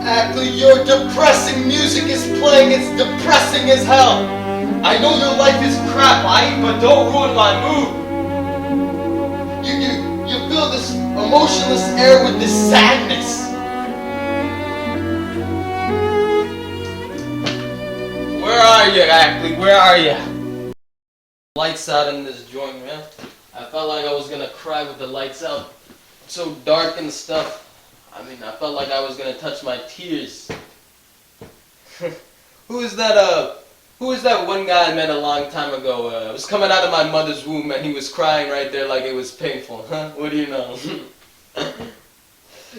Ackley, your depressing music is playing. It's depressing as hell. I know your life is crap, but don't ruin my mood. You fill this emotionless air with this sadness. Where are you, Ackley? Where are you? Lights out in this joint, man. I felt like I was gonna cry with the lights out. It's so dark and stuff. I felt like I was gonna touch my tears. Who is that one guy I met a long time ago? I was coming out of my mother's womb and he was crying right there like it was painful, huh? What do you know?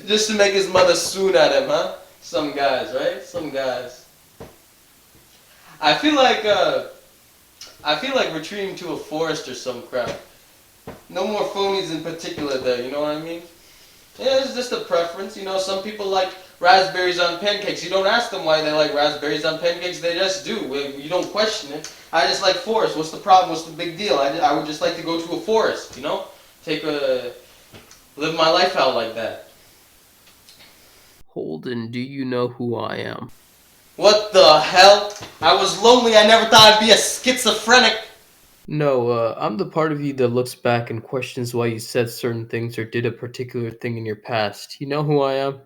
Just to make his mother swoon at him, huh? Some guys, right? Some guys. I feel like retreating to a forest or some crap. No more phonies in particular there, you know what I mean? Yeah, it's just a preference. You know, some people like raspberries on pancakes. You don't ask them why they like raspberries on pancakes. They just do. You don't question it. I just like forest. What's the problem? What's the big deal? I would just like to go to a forest, you know? Live my life out like that. Holden, do you know who I am? What the hell? I was lonely. I never thought I'd be a schizophrenic. No, I'm the part of you that looks back and questions why you said certain things or did a particular thing in your past. You know who I am?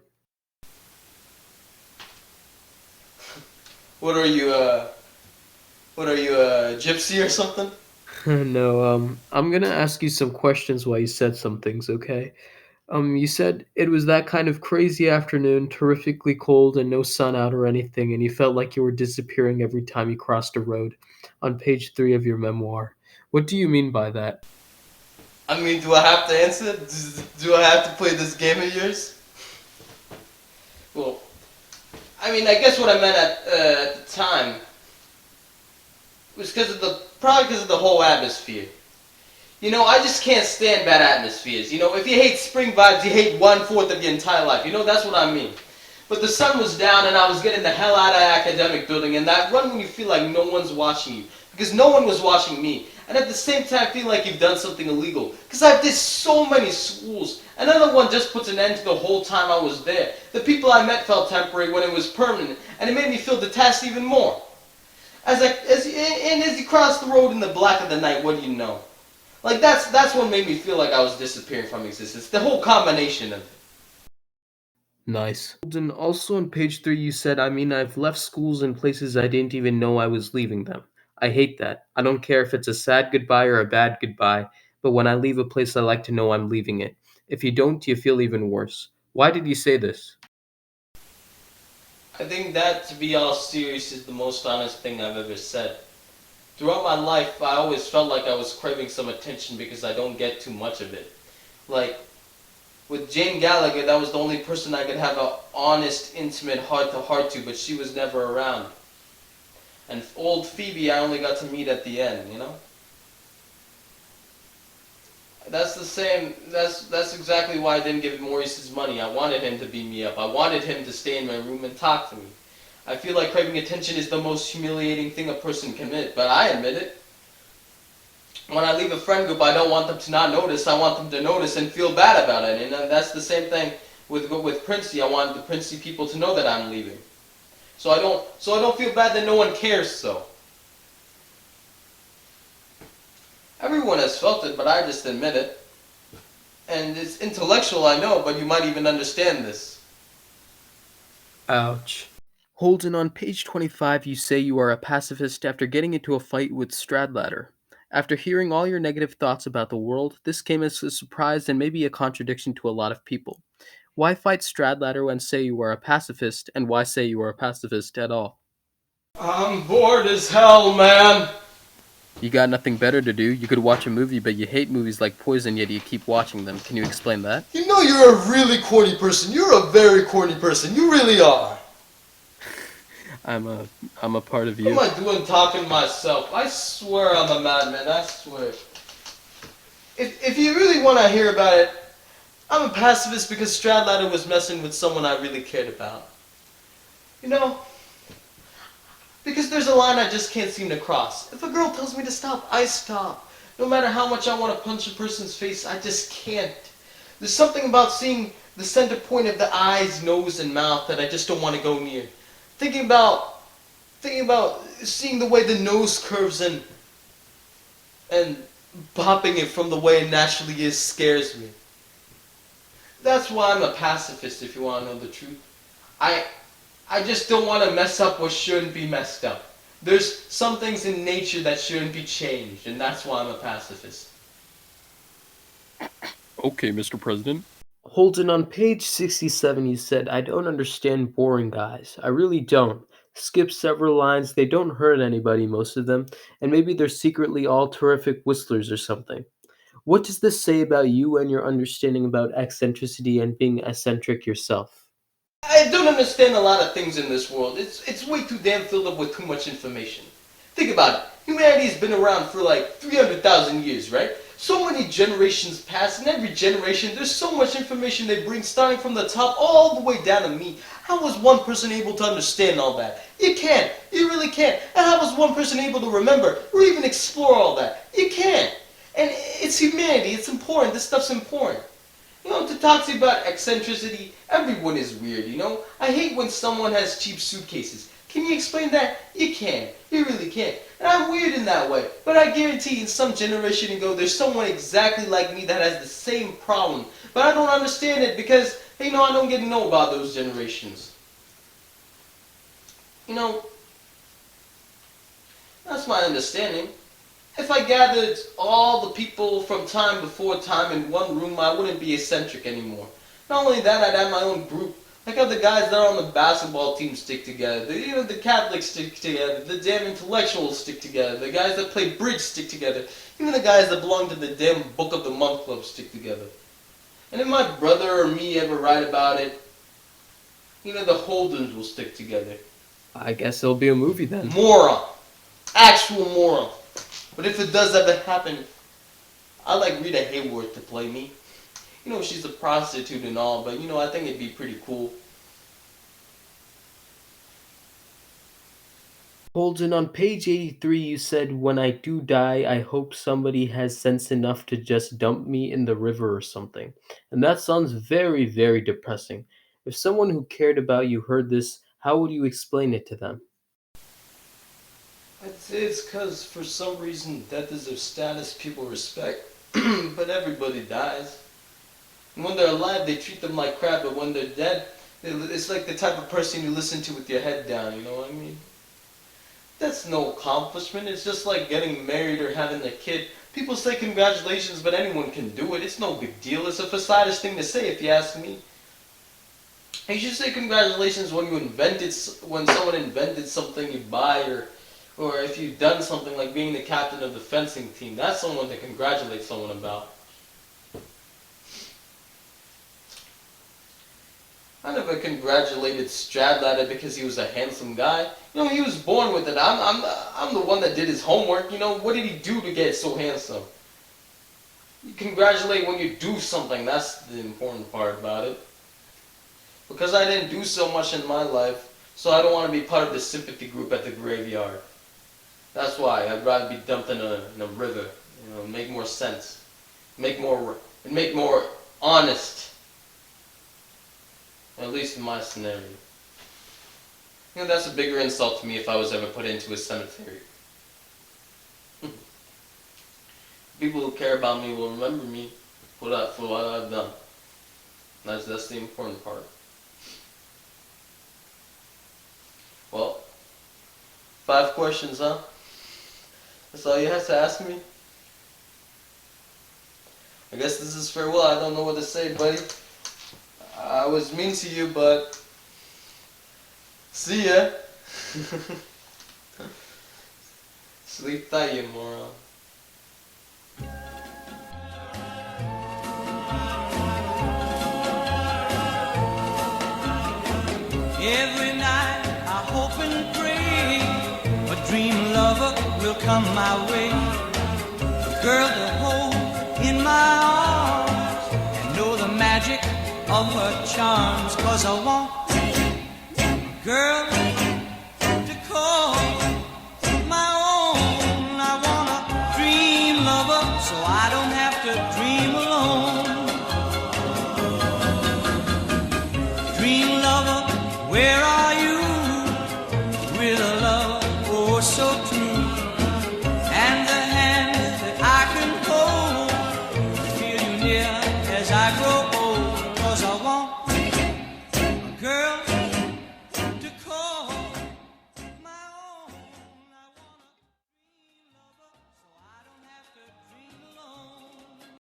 What are you, a gypsy or something? No, I'm gonna ask you some questions why you said some things, okay? You said it was that kind of crazy afternoon, terrifically cold and no sun out or anything, and you felt like you were disappearing every time you crossed a road, on page 3 of your memoir. What do you mean by that? Do I have to answer? Do I have to play this game of yours? Well, I guess what I meant at the time was probably because of the whole atmosphere. You know, I just can't stand bad atmospheres. You know, if you hate spring vibes, you hate 1/4 of your entire life. You know, that's what I mean. But the sun was down and I was getting the hell out of the academic building, and that run when you feel like no one's watching you. Because no one was watching me. And at the same time feel like you've done something illegal. Because I've did so many schools. Another one just puts an end to the whole time I was there. The people I met felt temporary when it was permanent, and it made me feel detached even more. As you cross the road in the black of the night, what do you know? Like, that's what made me feel like I was disappearing from existence. The whole combination of it. Nice. And also on page 3 you said, I've left schools and places I didn't even know I was leaving them. I hate that. I don't care if it's a sad goodbye or a bad goodbye, but when I leave a place I like to know I'm leaving it. If you don't, you feel even worse. Why did you say this? I think that, to be all serious, is the most honest thing I've ever said. Throughout my life, I always felt like I was craving some attention because I don't get too much of it. Like, with Jane Gallagher, that was the only person I could have an honest, intimate heart-to-heart to, but she was never around. And old Phoebe, I only got to meet at the end, you know? That's exactly why I didn't give Maurice his money. I wanted him to beat me up. I wanted him to stay in my room and talk to me. I feel like craving attention is the most humiliating thing a person can admit, but I admit it. When I leave a friend group, I don't want them to not notice. I want them to notice and feel bad about it. And that's the same thing with Pencey. I want the Pencey people to know that I'm leaving. So I don't feel bad that no one cares, so. Everyone has felt it, but I just admit it. And it's intellectual, I know, but you might even understand this. Ouch. Holden, on page 25 you say you are a pacifist after getting into a fight with Stradlater. After hearing all your negative thoughts about the world, this came as a surprise and maybe a contradiction to a lot of people. Why fight Stradlater when say you are a pacifist, and why say you are a pacifist at all? I'm bored as hell, man. You got nothing better to do. You could watch a movie, but you hate movies like Poison, yet you keep watching them. Can you explain that? You know you're a really corny person. You're a very corny person. You really are. I'm a part of you. What am I doing talking to myself? I swear I'm a madman. I swear. If you really want to hear about it, I'm a pacifist because Stradlater was messing with someone I really cared about. You know? Because there's a line I just can't seem to cross. If a girl tells me to stop, I stop. No matter how much I want to punch a person's face, I just can't. There's something about seeing the center point of the eyes, nose, and mouth that I just don't want to go near. Thinking about seeing the way the nose curves and popping it from the way it naturally is scares me. That's why I'm a pacifist, if you want to know the truth. I just don't want to mess up what shouldn't be messed up. There's some things in nature that shouldn't be changed, and that's why I'm a pacifist. Okay, Mr. President. Holden, on page 67, you said, I don't understand boring guys. I really don't. Skip several lines, they don't hurt anybody, most of them, and maybe they're secretly all terrific whistlers or something. What does this say about you and your understanding about eccentricity and being eccentric yourself? I don't understand a lot of things in this world. It's way too damn filled up with too much information. Think about it. Humanity's been around for like 300,000 years, right? So many generations pass, and every generation, there's so much information they bring, starting from the top all the way down to me. How was one person able to understand all that? You can't. You really can't. And how was one person able to remember or even explore all that? You can't. And it's humanity. It's important. This stuff's important. You know, to talk to you about eccentricity, everyone is weird, you know? I hate when someone has cheap suitcases. Can you explain that? You can't. You really can't. And I'm weird in that way. But I guarantee in some generation ago, there's someone exactly like me that has the same problem. But I don't understand it because, you know, I don't get to know about those generations. You know, that's my understanding. If I gathered all the people from time before time in one room, I wouldn't be eccentric anymore. Not only that, I'd have my own group. Like how the guys that are on the basketball team stick together. The Catholics stick together. The damn intellectuals stick together. The guys that play bridge stick together. Even the guys that belong to the damn Book of the Month Club stick together. And if my brother or me ever write about it, you know, the Holdens will stick together. I guess it'll be a movie then. Moron. Actual moron. But if it does ever happen, I'd like Rita Hayworth to play me. You know, she's a prostitute and all, but, you know, I think it'd be pretty cool. Holden, on page 83, you said, when I do die, I hope somebody has sense enough to just dump me in the river or something. And that sounds very, very depressing. If someone who cared about you heard this, how would you explain it to them? I'd say it's because, for some reason, death is a status people respect. But everybody dies. And when they're alive, they treat them like crap, but when they're dead, it's like the type of person you listen to with your head down, you know what I mean? That's no accomplishment. It's just like getting married or having a kid. People say congratulations, but anyone can do it. It's no big deal. It's a facetious thing to say, if you ask me. You should say congratulations when someone invented something you buy, or if you've done something like being the captain of the fencing team. That's someone to congratulate someone about. I never congratulated Stradlater because he was a handsome guy. You know, he was born with it. I'm the one that did his homework. You know, what did he do to get so handsome? You congratulate when you do something. That's the important part about it. Because I didn't do so much in my life, so I don't want to be part of the sympathy group at the graveyard. That's why I'd rather be dumped in a river. You know, make more sense, make more honest. At least in my scenario. You know, that's a bigger insult to me if I was ever put into a cemetery. People who care about me will remember me for what I've done. That's the important part. Well, 5 questions, huh? That's all you have to ask me? I guess this is farewell. I don't know what to say, buddy. I was mean to you, but see ya. Sleep tight, you moron. Every night I hope and pray a dream lover will come my way, a girl to hold in my arms and know the magic of her charms. 'Cause I want a girl to call my own. I want a dream lover so I don't have to dream alone. dear, as I grow